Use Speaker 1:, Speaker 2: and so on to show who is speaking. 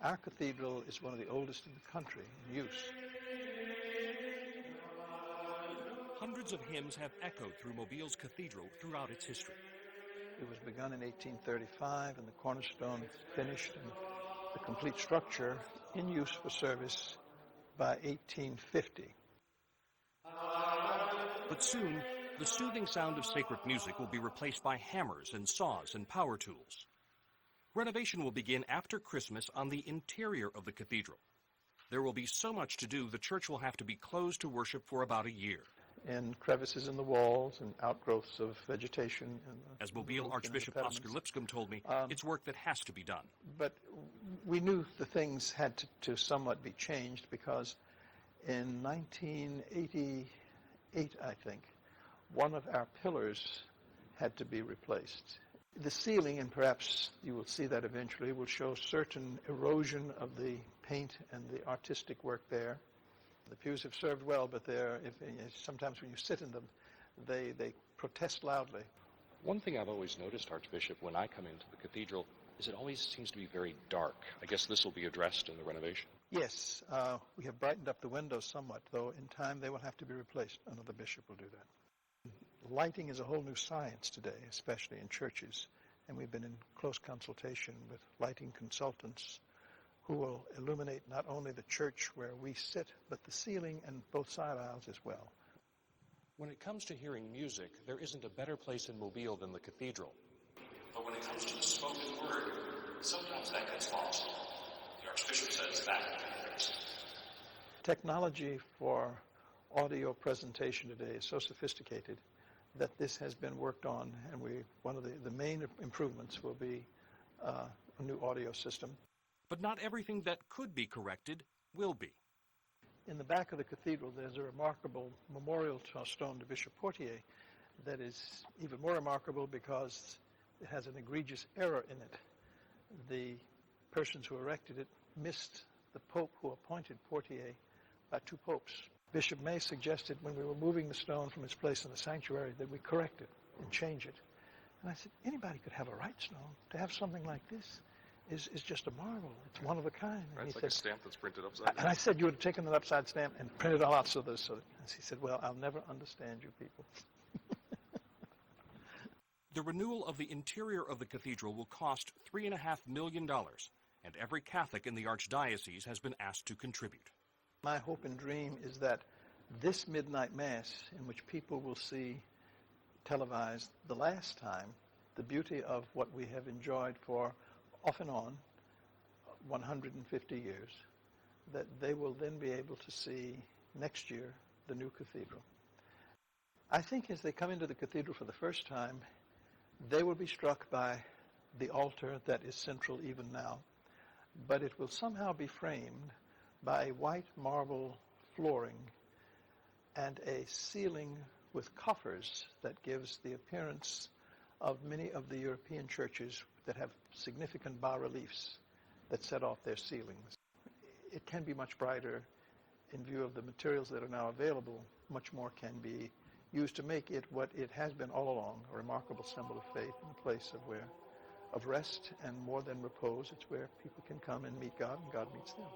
Speaker 1: Our cathedral is one of the oldest in the country in use.
Speaker 2: Hundreds of hymns have echoed through Mobile's cathedral throughout its history.
Speaker 1: It was begun in 1835 and the cornerstone finished and the complete structure in use for service by 1850.
Speaker 2: But soon, the soothing sound of sacred music will be replaced by hammers and saws and power tools. Renovation will begin after Christmas on the interior of the cathedral. There will be so much to do, the church will have to be closed to worship for about a year.
Speaker 1: And crevices in the walls and outgrowths of vegetation.
Speaker 2: As Mobile Archbishop Oscar Lipscomb told me, it's work that has to be done.
Speaker 1: But we knew the things had to somewhat be changed because in 1988, I think, one of our pillars had to be replaced. The ceiling, and perhaps you will see that eventually, will show certain erosion of the paint and the artistic work there. The pews have served well, but sometimes when you sit in them, they protest loudly.
Speaker 3: One thing I've always noticed, Archbishop, when I come into the cathedral, is it always seems to be very dark. I guess this will be addressed in the renovation.
Speaker 1: Yes, we have brightened up the windows somewhat, though in time they will have to be replaced. Another bishop will do that. Lighting is a whole new science today, especially in churches, and we've been in close consultation with lighting consultants who will illuminate not only the church where we sit, but the ceiling and both side aisles as well.
Speaker 3: When it comes to hearing music, there isn't a better place in Mobile than the cathedral. But when it comes to the spoken word, sometimes that gets lost. The Archbishop says that can be fixed.
Speaker 1: Technology for audio presentation today is so sophisticated that this has been worked on, and one of the main improvements will be a new audio system.
Speaker 2: But not everything that could be corrected will be.
Speaker 1: In the back of the cathedral, there's a remarkable memorial stone to Bishop Portier that is even more remarkable because it has an egregious error in it. The persons who erected it missed the Pope who appointed Portier by 2 popes. Bishop May suggested when we were moving the stone from its place in the sanctuary that we correct it and change it. And I said, anybody could have a right stone. To have something like this is just a marvel. It's one of a kind.
Speaker 3: Right, it's like a stamp that's printed upside down.
Speaker 1: And I said, you would have taken an upside stamp and printed it all out so this. And he said, well, I'll never understand you people.
Speaker 2: The renewal of the interior of the cathedral will cost $3.5 million, and every Catholic in the Archdiocese has been asked to contribute.
Speaker 1: My hope and dream is that this midnight mass, in which people will see televised the last time the beauty of what we have enjoyed for off and on 150 years, that they will then be able to see next year the new cathedral. I think as they come into the cathedral for the first time, they will be struck by the altar that is central even now, but it will somehow be framed by white marble flooring and a ceiling with coffers that gives the appearance of many of the European churches that have significant bas-reliefs that set off their ceilings. It can be much brighter in view of the materials that are now available. Much more can be used to make it what it has been all along, a remarkable symbol of faith and a place of rest and more than repose. It's where people can come and meet God and God meets them.